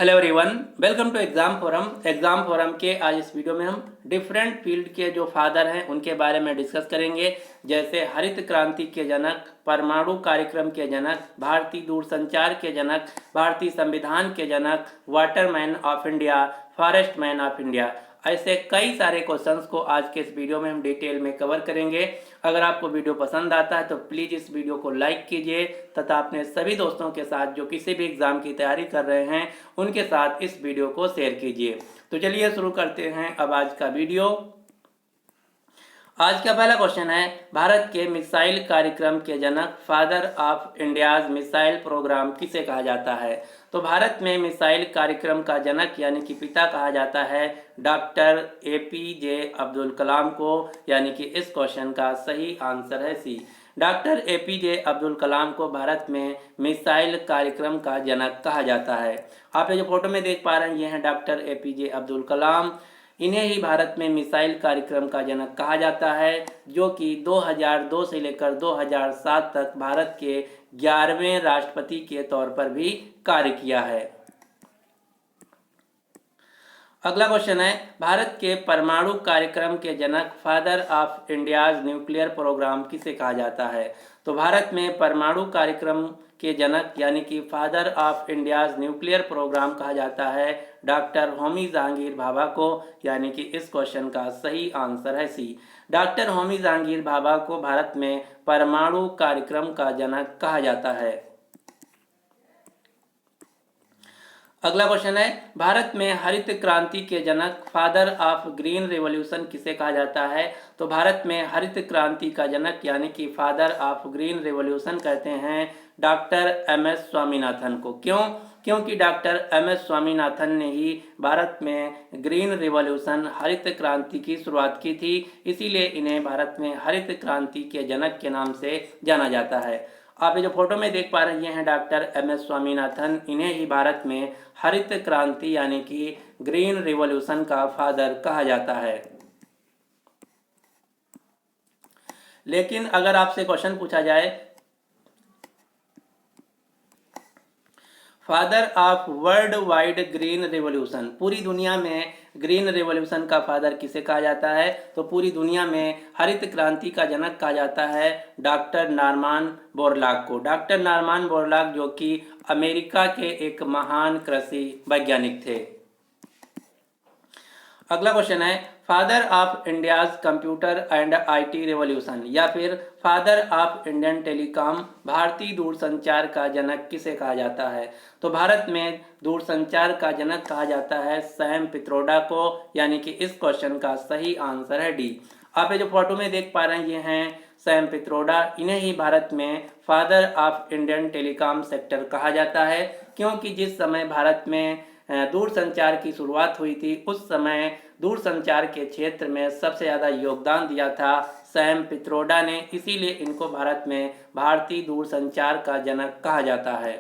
Hello everyone, welcome to exam forum. Exam forum के आज इस वीडियो में हम डिफरेंट फील्ड के जो फादर हैं उनके बारे में डिस्कस करेंगे, जैसे हरित क्रांति के जनक, परमाणु कार्यक्रम के जनक, भारतीय दूरसंचार के जनक, भारतीय संविधान के जनक, waterman of India, forest man of India. ऐसे कई सारे क्वेश्चंस को आज के इस वीडियो में हम डिटेल में कवर करेंगे। अगर आपको वीडियो पसंद आता है तो प्लीज़ इस वीडियो को लाइक कीजिए तथा अपने सभी दोस्तों के साथ जो किसी भी एग्ज़ाम की तैयारी कर रहे हैं उनके साथ इस वीडियो को शेयर कीजिए। तो चलिए शुरू करते हैं अब आज का वीडियो। आज का पहला क्वेश्चन है, भारत के मिसाइल कार्यक्रम के जनक, father of India's missile programme किसे कहा जाता है? तो भारत में मिसाइल कार्यक्रम का जनक यानी कि पिता कहा जाता है डॉक्टर APJ अब्दुल कलाम को, यानी कि इस क्वेश्चन का सही आंसर है सी। डॉक्टर APJ अब्दुल कलाम को भारत में मिसाइल कार्यक्रम का जनक कहा जाता है। आप ये जो फोटो में देख पा रहे हैं ये हैं डॉक्टर APJ अब्दुल कलाम। इन्हें ही भारत में मिसाइल कार्यक्रम का जनक कहा जाता है, जो कि 2002 से लेकर 2007 तक भारत के 11वें राष्ट्रपति के तौर पर भी कार्य किया है। अगला क्वेश्चन है, भारत के परमाणु कार्यक्रम के जनक, father of India's nuclear programme किसे कहा जाता है? तो भारत में परमाणु कार्यक्रम के जनक यानी कि father of India's nuclear programme कहा जाता है डॉक्टर होमी जहांगीर भाभा को, यानी कि इस क्वेश्चन का सही आंसर है सी। डॉक्टर होमी जहांगीर भाभा को भारत में परमाणु कार्यक्रम का जनक कहा जाता है। अगला क्वेश्चन है, भारत में हरित क्रांति के जनक, फादर ऑफ ग्रीन रिवॉल्यूशन किसे कहा जाता है? तो भारत में हरित क्रांति का जनक यानी कि फादर ऑफ ग्रीन रिवॉल्यूशन कहते हैं डॉक्टर MS स्वामीनाथन को। क्यों? क्योंकि डॉक्टर MS स्वामीनाथन ने ही भारत में ग्रीन रिवॉल्यूशन हरित क्रांति की शुरुआत की थी, इसीलिए इन्हें भारत में हरित क्रांति के जनक के नाम से जाना जाता है। आप ये जो फोटो में देख पा रहे हैं ये हैं डॉक्टर MS स्वामीनाथन। इन्हें ही भारत में हरित क्रांति यानी कि ग्रीन रिवॉल्यूशन का फादर कहा जाता है। लेकिन अगर आपसे क्वेश्चन पूछा जाए, father of world wide green revolution, पूरी दुनिया में ग्रीन रिवॉल्यूशन का फादर किसे कहा जाता है? तो पूरी दुनिया में हरित क्रांति का जनक कहा जाता है डॉक्टर नॉर्मन बोरलॉग को। डॉक्टर नॉर्मन बोरलॉग जो कि अमेरिका के एक महान कृषि वैज्ञानिक थे। अगला क्वेश्चन है, father of India's computer and IT revolution या फिर फादर ऑफ इंडियन टेलीकॉम, भारतीय दूरसंचार का जनक किसे कहा जाता है? तो भारत में दूरसंचार का जनक कहा जाता है सैम पित्रोडा को, यानी कि इस क्वेश्चन का सही आंसर है डी। आप ये जो फोटो में देख पा रहे हैं ये हैं सैम पित्रोडा। इन्हें ही भारत में father of Indian telecom sector कहा जाता है, क्योंकि जिस समय भारत में दूरसंचार की शुरुआत हुई थी उस समय दूरसंचार के क्षेत्र में सबसे ज़्यादा योगदान दिया था सैम पित्रोडा ने, इसीलिए इनको भारत में भारतीय दूरसंचार का जनक कहा जाता है।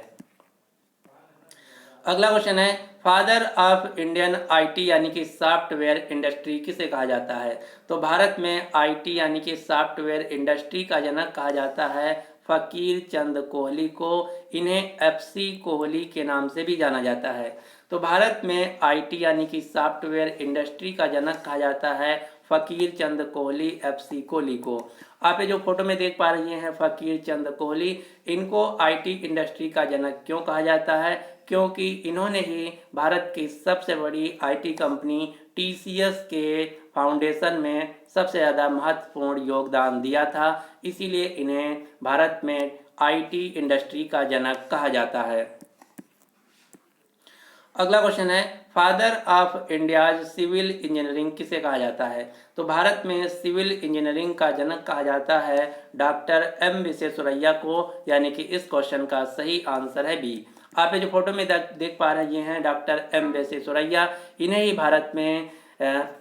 अगला क्वेश्चन है, फादर ऑफ इंडियन IT यानी कि सॉफ्टवेयर इंडस्ट्री किसे कहा जाता है? तो भारत में IT यानी कि सॉफ्टवेयर इंडस्ट्री का जनक कहा जाता है फकीर चंद कोहली को। इन्हें FC कोहली के नाम से भी जाना जाता है। तो भारत में IT यानी कि सॉफ्टवेयर इंडस्ट्री का जनक कहा जाता है फकीर चंद कोहली FC कोहली को। आप ये जो फोटो में देख पा रही हैं फकीर चंद कोहली, इनको IT इंडस्ट्री का जनक क्यों कहा जाता है? क्योंकि इन्होंने ही भारत की सबसे बड़ी IT कंपनी TCS के फाउंडेशन में सबसे ज़्यादा महत्वपूर्ण योगदान दिया था, इसीलिए इन्हें भारत में IT इंडस्ट्री का जनक कहा जाता है। अगला क्वेश्चन है, father of India's civil engineering किसे कहा जाता है? तो भारत में सिविल इंजीनियरिंग का जनक कहा जाता है डॉक्टर M विश्वेश्वरैया को, यानी कि इस क्वेश्चन का सही आंसर है बी। आप ये जो फोटो में देख पा रहे हैं ये हैं डॉक्टर M विश्वेश्वरैया। इन्हें ही भारत में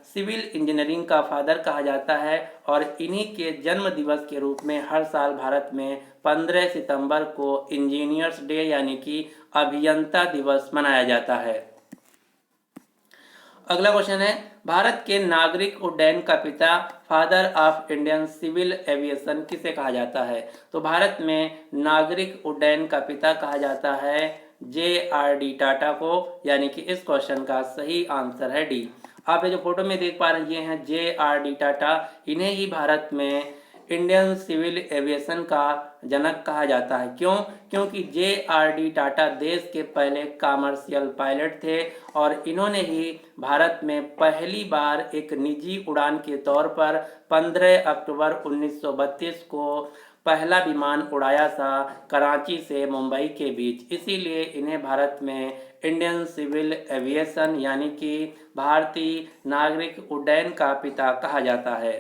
सिविल इंजीनियरिंग का फादर कहा जाता है और इन्हीं के जन्म दिवस के रूप में हर साल भारत में 15 सितंबर को इंजीनियर्स डे यानी कि अभियंता दिवस मनाया जाता है। अगला क्वेश्चन है, भारत के नागरिक उड्डयन का पिता, father of Indian civil aviation किसे कहा जाता है? तो भारत में नागरिक उड्डयन का पिता कहा जाता है JRD टाटा को, यानी कि इस क्वेश्चन का सही आंसर है डी। आप ये जो फोटो में देख पा रहे हैं ये हैं JRD टाटा। इन्हें ही भारत में इंडियन सिविल एविएशन का जनक कहा जाता है। क्यों? क्योंकि JRD टाटा देश के पहले कमर्शियल पायलट थे और इन्होंने ही भारत में पहली बार एक निजी उड़ान के तौर पर 15 अक्टूबर 1932 को पहला विमान उड़ाया था कराची से मुंबई के बीच। इसीलिए इन्हें भारत में इंडियन सिविल एविएशन यानी कि भारतीय नागरिक उड्डयन का पिता कहा जाता है।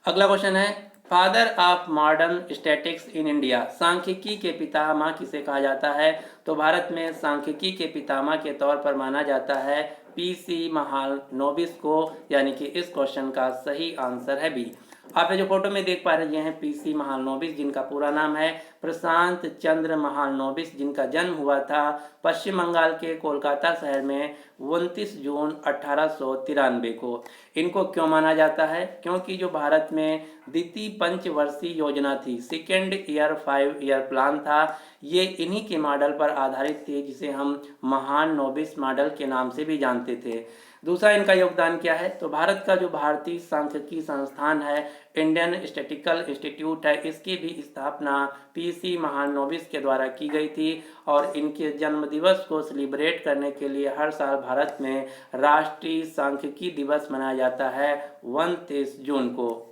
अगला क्वेश्चन है, father of modern statics in India, सांख्यिकी के पितामह किसे कहा जाता है? तो भारत में सांख्यिकी के पितामह के तौर पर माना जाता है PC महालनोबिस को, यानी कि इस क्वेश्चन का सही आंसर है बी। आप ये जो फोटो में देख पा रहे हैं PC महालनोबिस, जिनका पूरा नाम है प्रशांत चंद्र महालनोबिस, जिनका जन्म हुआ था पश्चिम बंगाल के कोलकाता शहर में 29 जून 1893 को। इनको क्यों माना जाता है? क्योंकि जो भारत में द्वितीय पंचवर्षीय योजना थी, सेकेंड ईयर 5 ईयर प्लान था, ये इन्हीं के मॉडल पर आधारित थी, जिसे हम महालनोबिस मॉडल के नाम से भी जानते थे। दूसरा इनका योगदान क्या है? तो भारत का जो भारतीय सांख्यिकी संस्थान है, इंडियन स्टैटिस्टिकल इंस्टीट्यूट है, इसकी भी स्थापना PC महालनोबिस के द्वारा की गई थी और इनके जन्म दिवस को सेलिब्रेट करने के लिए हर साल भारत में राष्ट्रीय सांख्यिकी दिवस मनाया जाता है 29 जून को।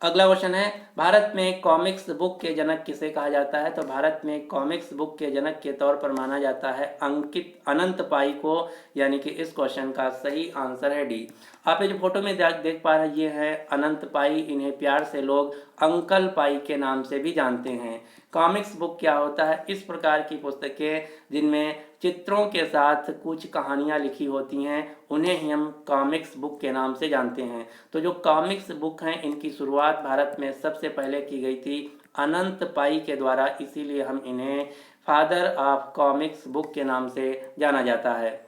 अगला क्वेश्चन है, भारत में कॉमिक्स बुक के जनक किसे कहा जाता है? तो भारत में कॉमिक्स बुक के जनक के तौर पर माना जाता है अंकित अनंत पाई को, यानी कि इस क्वेश्चन का सही आंसर है डी। आप ये जो फोटो में देख पा रहे हैं ये है अनंत पाई, इन्हें प्यार से लोग अंकल पाई के नाम से भी जानते हैं। कॉमिक्स बुक क्या होता है? इस प्रकार की पुस्तकें जिनमें चित्रों के साथ कुछ कहानियाँ लिखी होती हैं, उन्हें ही हम कॉमिक्स बुक के नाम से जानते हैं। तो जो कॉमिक्स बुक हैं, इनकी शुरुआत भारत में सबसे पहले की गई थी अनंत पाई के द्वारा, इसीलिए हम इन्हें फादर ऑफ कॉमिक्स बुक के नाम से जाना जाता है।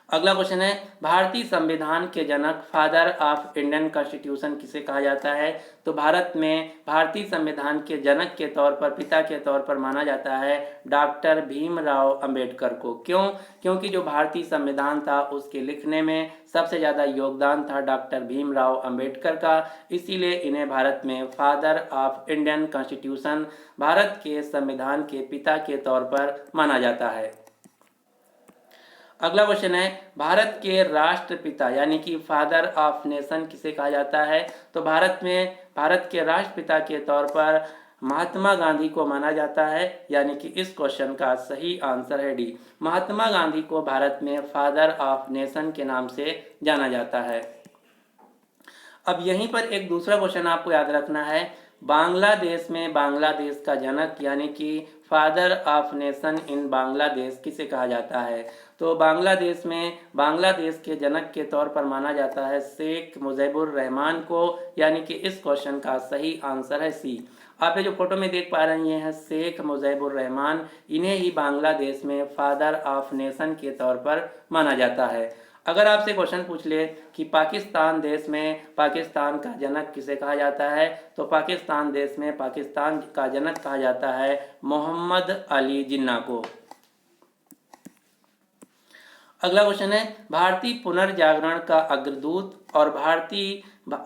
अगला क्वेश्चन है, भारतीय संविधान के जनक फादर ऑफ इंडियन कॉन्स्टिट्यूशन किसे कहा जाता है? तो भारत में भारतीय संविधान के जनक के तौर पर, पिता के तौर पर माना जाता है डॉक्टर भीमराव अंबेडकर को। क्यों? क्योंकि जो भारतीय संविधान था उसके लिखने में सबसे ज़्यादा योगदान था डॉक्टर भीमराव अंबेडकर का, इसीलिए इन्हें भारत में father of Indian constitution, Bharat के संविधान के पिता के तौर पर माना जाता है। अगला क्वेश्चन है, भारत के राष्ट्रपिता यानी कि फादर ऑफ नेशन किसे कहा जाता है? तो भारत में भारत के राष्ट्रपिता के तौर पर महात्मा गांधी को माना जाता है, यानी कि इस क्वेश्चन का सही आंसर है डी। महात्मा गांधी को भारत में फादर ऑफ नेशन के नाम से जाना जाता है। अब यहीं पर एक दूसरा क्वेश्चन आपको याद रखना है, बांग्लादेश में बांग्लादेश का जनक यानी कि father of nation in Bangladesh किसे कहा जाता है? तो बांग्लादेश में बांग्लादेश के जनक के तौर पर माना जाता है शेख मुजीबुर रहमान को, यानी कि इस क्वेश्चन का सही आंसर है सी। आप ये जो फोटो में देख पा रहे हैं शेख मुजीबुर रहमान, इन्हें ही बांग्लादेश में फादर ऑफ नेशन के तौर पर माना जाता है। अगर आपसे क्वेश्चन पूछ ले कि पाकिस्तान देश में पाकिस्तान का जनक किसे कहा जाता है, तो पाकिस्तान देश में पाकिस्तान का जनक कहा जाता है मोहम्मद अली जिन्ना को। अगला क्वेश्चन है, भारतीय पुनर्जागरण का अग्रदूत और भारतीय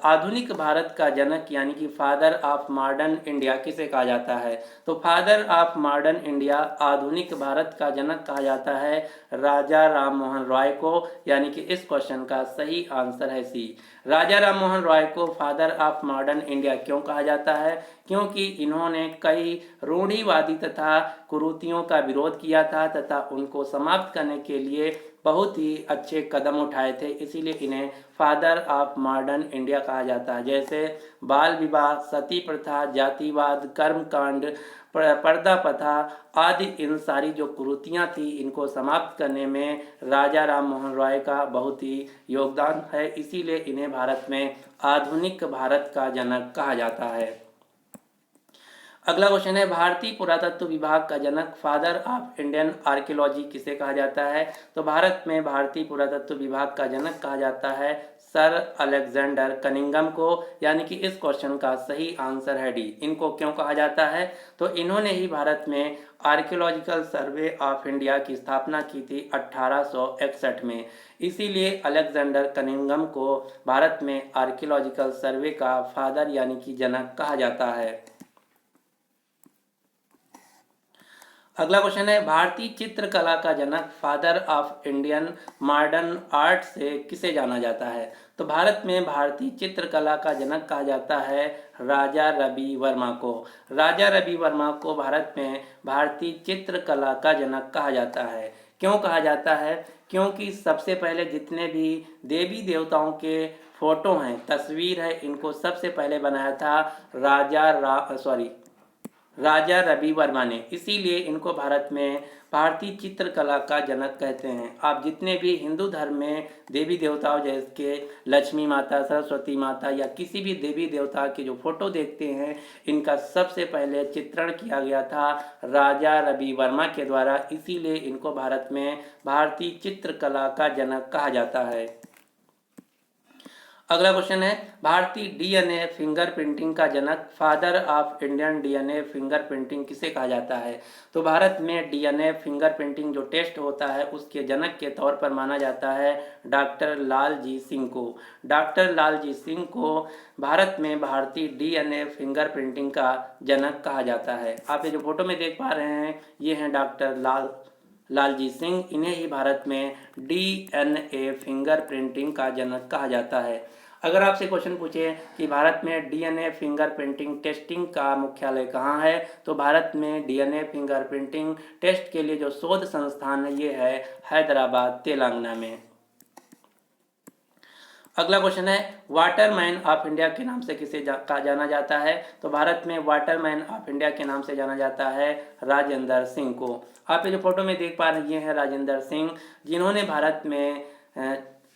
आधुनिक भारत का जनक यानी कि फादर ऑफ मॉडर्न इंडिया किसे कहा जाता है? तो फादर ऑफ मॉडर्न इंडिया, आधुनिक भारत का जनक कहा जाता है राजा राम मोहन रॉय को, यानी कि इस क्वेश्चन का सही आंसर है सी। राजा राम मोहन रॉय को फादर ऑफ मॉडर्न इंडिया क्यों कहा जाता है? क्योंकि इन्होंने कई रूढ़िवादी तथा कुरीतियों का विरोध किया था तथा उनको समाप्त करने के लिए बहुत ही अच्छे कदम उठाए थे, इसीलिए इन्हें फादर ऑफ मॉडर्न इंडिया कहा जाता है। जैसे बाल विवाह, सती प्रथा, जातिवाद, कर्मकांड, पर्दा प्रथा आदि इन सारी जो कुरीतियाँ थी, इनको समाप्त करने में राजा राम मोहन रॉय का बहुत ही योगदान है, इसीलिए इन्हें भारत में आधुनिक भारत का जनक कहा जाता है। अगला क्वेश्चन है, भारतीय पुरातत्व विभाग का जनक फादर ऑफ इंडियन आर्कियोलॉजी किसे कहा जाता है? तो भारत में भारतीय पुरातत्व विभाग का जनक कहा जाता है सर अलेक्जेंडर कनिंघम को, यानी कि इस क्वेश्चन का सही आंसर है डी। इनको क्यों कहा जाता है? तो इन्होंने ही भारत में आर्कियोलॉजिकल सर्वे ऑफ इंडिया की स्थापना की थी 1861 में। इसीलिए अलेक्जेंडर कनिंघम को भारत में आर्कियोलॉजिकल सर्वे का फादर यानी कि जनक कहा जाता है। अगला क्वेश्चन है, भारतीय चित्रकला का जनक, father of Indian modern art से किसे जाना जाता है? तो भारत में भारतीय चित्रकला का जनक कहा जाता है राजा रवि वर्मा को। राजा रवि वर्मा को भारत में भारतीय चित्रकला का जनक कहा जाता है। क्यों कहा जाता है? क्योंकि सबसे पहले जितने भी देवी देवताओं के फोटो हैं, तस्वीर है, इनको सबसे पहले बनाया था राजा रवि वर्मा ने। इसीलिए इनको भारत में भारतीय चित्रकला का जनक कहते हैं। आप जितने भी हिंदू धर्म में देवी देवताओं जैसे लक्ष्मी माता, सरस्वती माता या किसी भी देवी देवता के जो फोटो देखते हैं, इनका सबसे पहले चित्रण किया गया था राजा रवि वर्मा के द्वारा। इसीलिए इनको भारत में भारतीय चित्रकला का जनक कहा जाता है। अगला क्वेश्चन है, भारतीय डीएनए फिंगरप्रिंटिंग का जनक, father of Indian DNA fingerprinting किसे कहा जाता है? तो भारत में डीएनए फिंगरप्रिंटिंग जो टेस्ट होता है, उसके जनक के तौर पर माना जाता है डॉक्टर लालजी सिंह को। डॉक्टर लालजी सिंह को भारत में भारतीय डीएनए फिंगरप्रिंटिंग का जनक कहा जाता है। आप ये जो फोटो में देख पा रहे हैं, ये हैं डॉक्टर लालजी सिंह। इन्हें ही भारत में डीएनए फिंगरप्रिंटिंग का जनक कहा जाता है। अगर आपसे क्वेश्चन पूछे कि भारत में डीएनए फिंगरप्रिंटिंग टेस्टिंग का मुख्यालय कहाँ है, तो भारत में डीएनए फिंगरप्रिंटिंग टेस्ट के लिए जो शोध संस्थान है, ये है हैदराबाद, तेलंगाना में। अगला क्वेश्चन है, वाटरमैन ऑफ इंडिया के नाम से किसे जाना जाता है? तो भारत में वाटरमैन ऑफ इंडिया के नाम से जाना जाता है राजेंद्र सिंह को। आप ये जो फोटो में देख पा रहे हैं, ये है राजेंद्र सिंह, जिन्होंने भारत में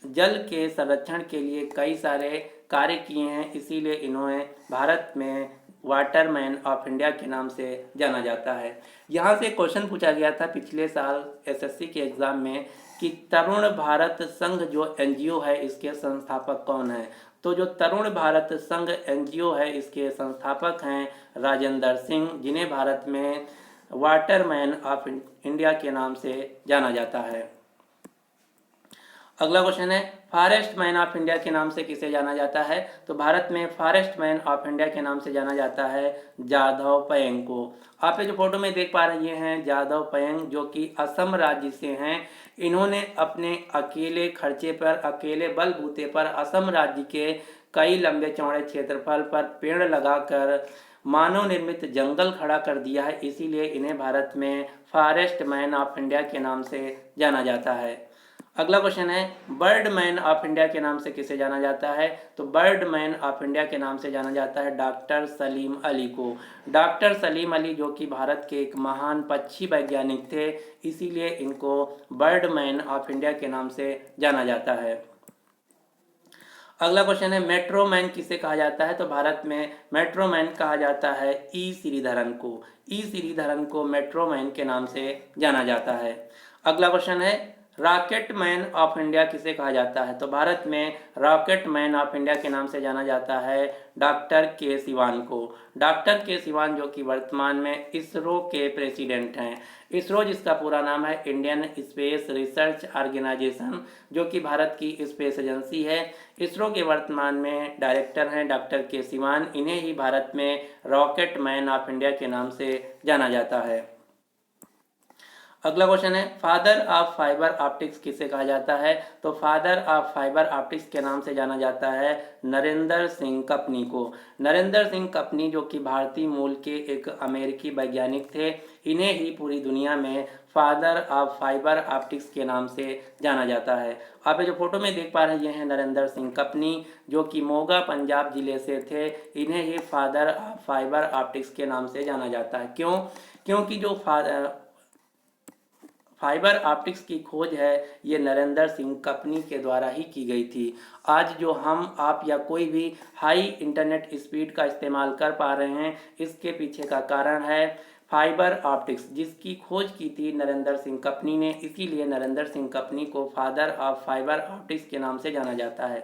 जल के संरक्षण के लिए कई सारे कार्य किए हैं। इसीलिए इन्होंने भारत में वाटरमैन ऑफ इंडिया के नाम से जाना जाता है। यहाँ से क्वेश्चन पूछा गया था पिछले साल एसएससी के एग्ज़ाम में कि तरुण भारत संघ जो एनजीओ है, इसके संस्थापक कौन है? तो जो तरुण भारत संघ एनजीओ है, इसके संस्थापक हैं राजेंद्र सिंह, जिन्हें भारत में वाटरमैन ऑफ इंडिया के नाम से जाना जाता है। अगला क्वेश्चन है, फॉरेस्ट मैन ऑफ इंडिया के नाम से किसे जाना जाता है? तो भारत में फॉरेस्ट मैन ऑफ इंडिया के नाम से जाना जाता है जादव पयंग को। आप ये जो फोटो में देख पा रहे हैं, जादव पयंग, जो कि असम राज्य से हैं। इन्होंने अपने अकेले खर्चे पर, अकेले बलबूते पर असम राज्य के कई लंबे चौड़े क्षेत्रफल पर पेड़ लगाकर मानव निर्मित जंगल खड़ा कर दिया है। इसीलिए इन्हें भारत में फॉरेस्ट मैन ऑफ इंडिया के नाम से जाना जाता है। अगला क्वेश्चन है, बर्ड मैन ऑफ इंडिया के नाम से किसे जाना जाता है? तो बर्ड मैन ऑफ इंडिया के नाम से जाना जाता है डॉक्टर सलीम अली को। डॉक्टर सलीम अली, जो कि भारत के एक महान पक्षी वैज्ञानिक थे, इसीलिए इनको बर्ड मैन ऑफ इंडिया के नाम से जाना जाता है। अगला क्वेश्चन है, मेट्रो मैन किसे कहा जाता है? तो भारत में मेट्रो मैन कहा जाता है ई श्रीधरन को। ई श्रीधरन को मेट्रो मैन के नाम से जाना जाता है। अगला क्वेश्चन है, रॉकेट मैन ऑफ इंडिया किसे कहा जाता है? तो भारत में रॉकेट मैन ऑफ इंडिया के नाम से जाना जाता है डॉक्टर के सिवान को। डॉक्टर के सिवान, जो कि वर्तमान में इसरो के प्रेसिडेंट हैं। इसरो, जिसका पूरा नाम है इंडियन स्पेस रिसर्च ऑर्गेनाइजेशन, जो कि भारत की स्पेस एजेंसी है। इसरो के वर्तमान में डायरेक्टर हैं डॉक्टर के सिवान। इन्हें ही भारत में रॉकेट मैन ऑफ इंडिया के नाम से जाना जाता है। अगला क्वेश्चन है, फादर ऑफ फाइबर ऑप्टिक्स किसे कहा जाता है? तो फादर ऑफ फाइबर ऑप्टिक्स के नाम से जाना जाता है नरेंद्र सिंह कपनी को। नरेंद्र सिंह कपनी, जो कि भारतीय मूल के एक अमेरिकी वैज्ञानिक थे, इन्हें ही पूरी दुनिया में फादर ऑफ फाइबर ऑप्टिक्स के नाम से जाना जाता है। आप ये जो फोटो में देख पा रहे हैं, ये हैं नरेंद्र सिंह कपनी, जो कि मोगा पंजाब जिले से थे। इन्हें ही फादर ऑफ फाइबर ऑप्टिक्स के नाम से जाना जाता है। क्यों? क्योंकि जो फाइबर ऑप्टिक्स की खोज है, ये नरेंद्र सिंह कपनी के द्वारा ही की गई थी। आज जो हम, आप या कोई भी हाई इंटरनेट स्पीड का इस्तेमाल कर पा रहे हैं, इसके पीछे का कारण है फाइबर ऑप्टिक्स, जिसकी खोज की थी नरेंद्र सिंह कपनी ने। इसीलिए नरेंद्र सिंह कपनी को फादर ऑफ फाइबर ऑप्टिक्स के नाम से जाना जाता है।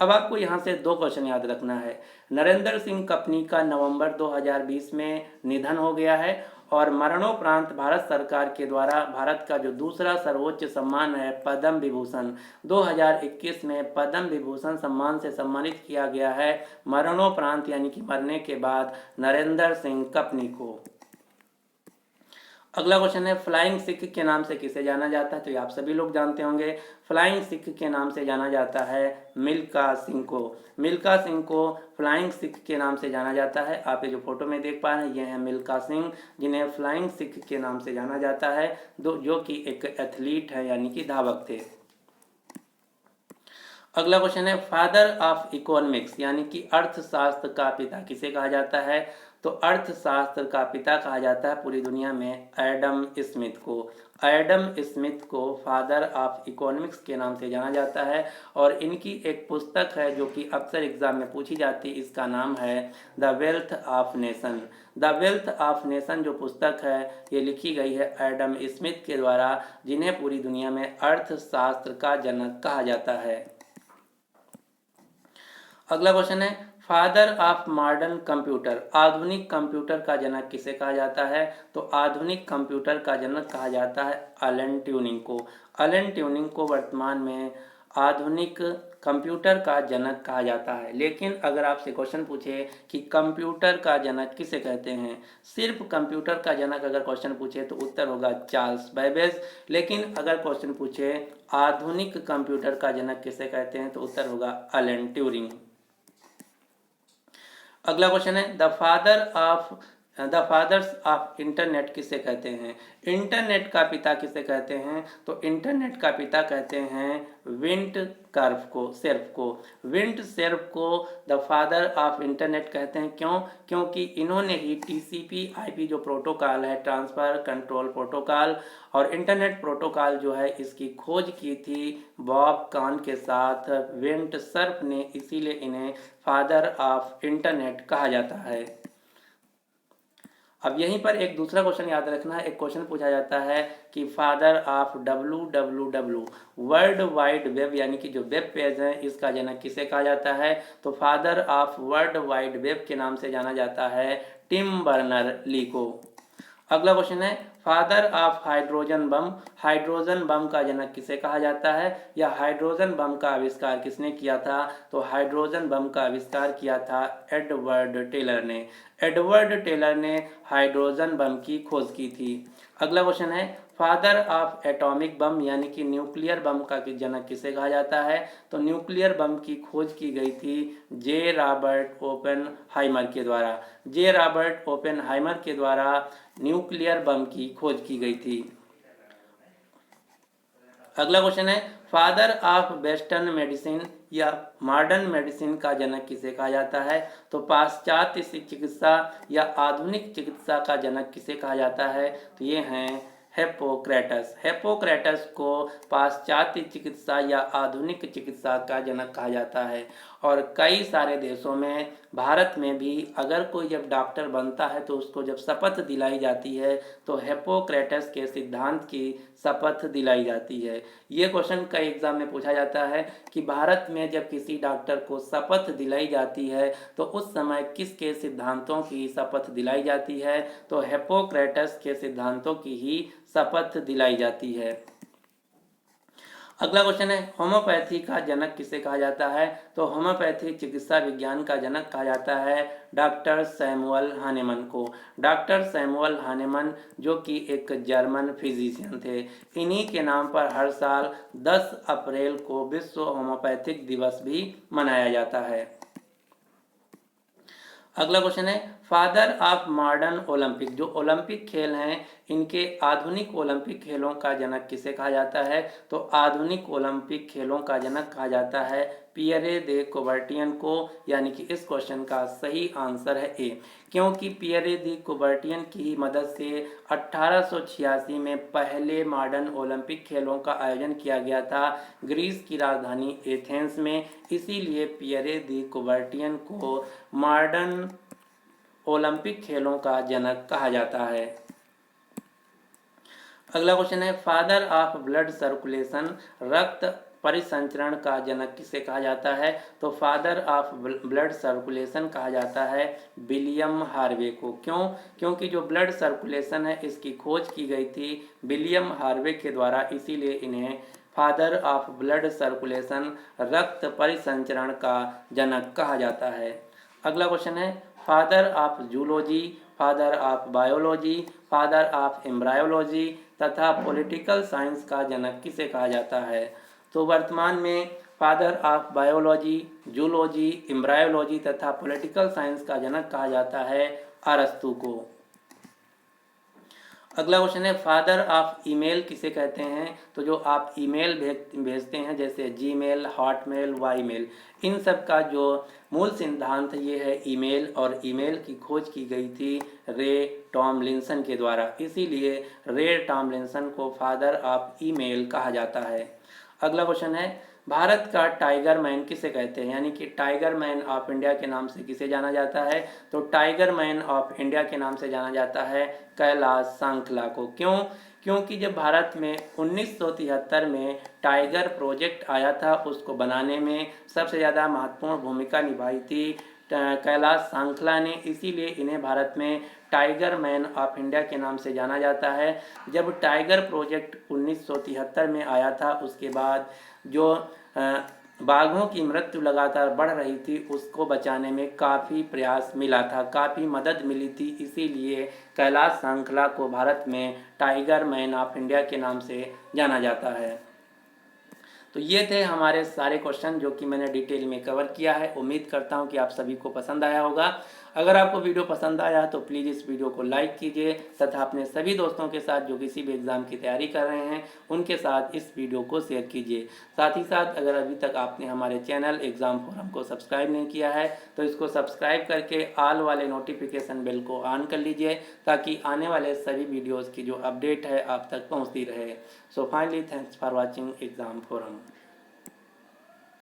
अब आपको यहाँ से दो क्वेश्चन याद रखना है। नरेंद्र सिंह कपनी का नवंबर 2020 में निधन हो गया है और मरणोपरांत भारत सरकार के द्वारा भारत का जो दूसरा सर्वोच्च सम्मान है पद्म विभूषण 2021 में पद्म विभूषण सम्मान से सम्मानित किया गया है मरणोपरांत यानी कि मरने के बाद नरेंद्र सिंह कपनी को। अगला क्वेश्चन है फ्लाइंग सिख के नाम से किसे जाना जाता है, तो ये आप सभी लोग जानते होंगे। फ्लाइंग सिख के नाम से जाना जाता है मिल्खा सिंह को। मिल्खा सिंह को फ्लाइंग सिख के नाम से जाना जाता है। आप ये जो फोटो में देख पा रहे हैं ये है मिल्खा सिंह जिन्हें फ्लाइंग सिख के नाम से जाना जाता है, जो कि एक एथलीट है यानी कि धावक थे। अगला क्वेश्चन है फादर ऑफ इकोनॉमिक्स यानी कि अर्थशास्त्र का पिता किसे कहा जाता है, तो अर्थशास्त्र का पिता कहा जाता है पूरी दुनिया में एडम स्मिथ को। एडम स्मिथ को फादर ऑफ इकोनॉमिक्स के नाम से जाना जाता है और इनकी एक पुस्तक है जो कि अक्सर एग्जाम में पूछी जाती है, इसका नाम है the wealth of nation. The wealth of nation जो पुस्तक है ये लिखी गई है एडम स्मिथ के द्वारा, जिन्हें पूरी दुनिया में अर्थशास्त्र का जनक कहा जाता है। अगला क्वेश्चन है फादर ऑफ मॉडर्न कंप्यूटर, आधुनिक कंप्यूटर का जनक किसे कहा जाता है, तो आधुनिक कंप्यूटर का जनक कहा जाता है एलन ट्यूरिंग को। एलन ट्यूरिंग को वर्तमान में आधुनिक कंप्यूटर का जनक कहा जाता है। लेकिन अगर आपसे क्वेश्चन पूछे कि कंप्यूटर का जनक किसे कहते हैं, सिर्फ कंप्यूटर का जनक अगर क्वेश्चन पूछे तो उत्तर होगा चार्ल्स बैबेज। लेकिन अगर क्वेश्चन पूछे आधुनिक कंप्यूटर का जनक किसे कहते हैं तो उत्तर होगा एलन ट्यूरिंग। अगला क्वेश्चन है द फादर्स ऑफ इंटरनेट किसे कहते हैं, इंटरनेट का पिता किसे कहते हैं, तो इंटरनेट का पिता कहते हैं विंट सेर्फ को। विंट सेर्फ को द फादर ऑफ इंटरनेट कहते हैं, क्यों, क्योंकि इन्होंने ही TCP/IP जो प्रोटोकॉल है ट्रांसफर कंट्रोल प्रोटोकॉल और इंटरनेट प्रोटोकॉल जो है इसकी खोज की थी बॉब कान के साथ विंट सर्फ ने, इसीलिए इन्हें फादर ऑफ इंटरनेट कहा जाता है। अब यहीं पर एक दूसरा क्वेश्चन याद रखना है। एक क्वेश्चन पूछा जाता है कि father of WWW world wide web यानी कि जो वेब पेज है इसका जनक किसे कहा जाता है, तो father of world wide web के नाम से जाना जाता है टिम बर्नर ली को। अगला क्वेश्चन है father of hydrogen bomb, hydrogen bomb का जनक किसे कहा जाता है या हाइड्रोजन बम का आविष्कार किसने किया था, तो हाइड्रोजन बम का आविष्कार किया था एडवर्ड टेलर ने। एडवर्ड टेलर ने हाइड्रोजन बम की खोज की थी। अगला क्वेश्चन है फादर ऑफ एटॉमिक बम यानी कि न्यूक्लियर बम का जनक किसे कहा जाता है, तो न्यूक्लियर बम की खोज की गई थी जे रॉबर्ट ओपेनहाइमर के द्वारा। जे रॉबर्ट ओपेनहाइमर के द्वारा न्यूक्लियर बम की खोज की गई थी। अगला क्वेश्चन है फादर ऑफ वेस्टर्न मेडिसिन या मॉडर्न मेडिसिन का जनक किसे कहा जाता है, तो पाश्चात्य चिकित्सा या आधुनिक चिकित्सा का जनक किसे कहा जाता है, तो ये हैं हिप्पोक्रेटस। हिप्पोक्रेटस को पाश्चात्य चिकित्सा या आधुनिक चिकित्सा का जनक कहा जाता है। और कई सारे देशों में, भारत में भी अगर कोई जब डॉक्टर बनता है तो उसको जब शपथ दिलाई जाती है तो हिप्पोक्रेटस के सिद्धांत की शपथ दिलाई जाती है। ये क्वेश्चन कई एग्जाम में पूछा जाता है कि भारत में जब किसी डॉक्टर को शपथ दिलाई जाती है तो उस समय किसके सिद्धांतों की शपथ दिलाई जाती है, तो हिप्पोक्रेटस के सिद्धांतों की ही शपथ दिलाई जाती है। अगला क्वेश्चन है होम्योपैथी का जनक किसे कहा जाता है, तो होम्योपैथी चिकित्सा विज्ञान का जनक कहा जाता है डॉक्टर सैमुअल हानेमन को। डॉक्टर सैमुअल हानेमन जो कि एक जर्मन फिजिशियन थे, इन्हीं के नाम पर हर साल 10 अप्रैल को विश्व होम्योपैथिक दिवस भी मनाया जाता है। अगला क्वेश्चन है फादर ऑफ मॉडर्न ओलंपिक, जो ओलंपिक खेल हैं इनके आधुनिक ओलंपिक खेलों का जनक किसे कहा जाता है, तो आधुनिक ओलंपिक खेलों का जनक कहा जाता है पियरे दे कुबर्टियन को। यानी कि इस क्वेश्चन का सही आंसर है ए, क्योंकि पियरे दे कुबर्टियन की मदद से 1886 में पहले मॉडर्न ओलंपिक खेलों का आयोजन किया गया था ग्रीस की राजधानी एथेंस में, इसीलिए पियरे दे कुबर्टियन को मॉडर्न ओलंपिक खेलों का जनक कहा जाता है। अगला क्वेश्चन है फादर ऑफ ब्लड सर्कुलेशन, रक्त परिसंचरण का जनक किसे कहा जाता है? तो फादर ऑफ ब्लड सर्कुलेशन कहा जाता है विलियम हार्वे को। क्यों? क्योंकि जो ब्लड सर्कुलेशन है इसकी खोज की गई थी विलियम हार्वे के द्वारा, इसीलिए इन्हें फादर ऑफ ब्लड सर्कुलेशन, रक्त परिसंचरण का जनक कहा जाता है। अगला क्वेश्चन है father of zoology, father of biology, father of embryology तथा पॉलिटिकल साइंस का जनक किसे कहा जाता है? तो वर्तमान में father of biology, zoology, embryology तथा पॉलिटिकल साइंस का जनक कहा जाता है अरस्तु को। अगला क्वेश्चन है फादर ऑफ ईमेल किसे कहते हैं? तो जो आप ईमेल भेजते हैं जैसे जीमेल, हॉटमेल, वाईमेल, इन सब का जो मूल सिद्धांत ये है ईमेल, और ईमेल की खोज की गई थी रे टॉमलिंसन के द्वारा, इसीलिए रे टॉमलिंसन को फादर ऑफ ईमेल कहा जाता है। अगला क्वेश्चन है भारत का टाइगर मैन किसे कहते हैं? यानी कि टाइगर मैन ऑफ इंडिया के नाम से किसे जाना जाता है? तो टाइगर मैन ऑफ इंडिया के नाम से जाना जाता है कैलाश सांखला को। क्यों? क्योंकि जब भारत में 1973 में टाइगर प्रोजेक्ट आया था, उसको बनाने में सबसे ज़्यादा महत्वपूर्ण भूमिका निभाई थी कैलाश सांखला ने, इसीलिए इन्हें भारत में टाइगर मैन ऑफ इंडिया के नाम से जाना जाता है। जब टाइगर प्रोजेक्ट 1973 में आया था, उसके बाद जो बाघों की मृत्यु लगातार बढ़ रही थी, उसको बचाने में काफ़ी प्रयास मिला था, काफ़ी मदद मिली थी, इसीलिए कैलाश सांखला को भारत में टाइगर मैन ऑफ इंडिया के नाम से जाना जाता है। तो ये थे हमारे सारे क्वेश्चन जो कि मैंने डिटेल में कवर किया है। उम्मीद करता हूँ कि आप सभी को पसंद आया होगा। अगर आपको वीडियो पसंद आया तो प्लीज़ इस वीडियो को लाइक कीजिए तथा अपने सभी दोस्तों के साथ जो किसी भी एग्ज़ाम की तैयारी कर रहे हैं उनके साथ इस वीडियो को शेयर कीजिए। साथ ही साथ अगर अभी तक आपने हमारे चैनल एग्ज़ाम फोरम को सब्सक्राइब नहीं किया है तो इसको सब्सक्राइब करके ऑल वाले नोटिफिकेशन बेल को ऑन कर लीजिए, ताकि आने वाले सभी वीडियोज़ की जो अपडेट है आप तक पहुँचती रहे। So finally thanks for watching exam forum.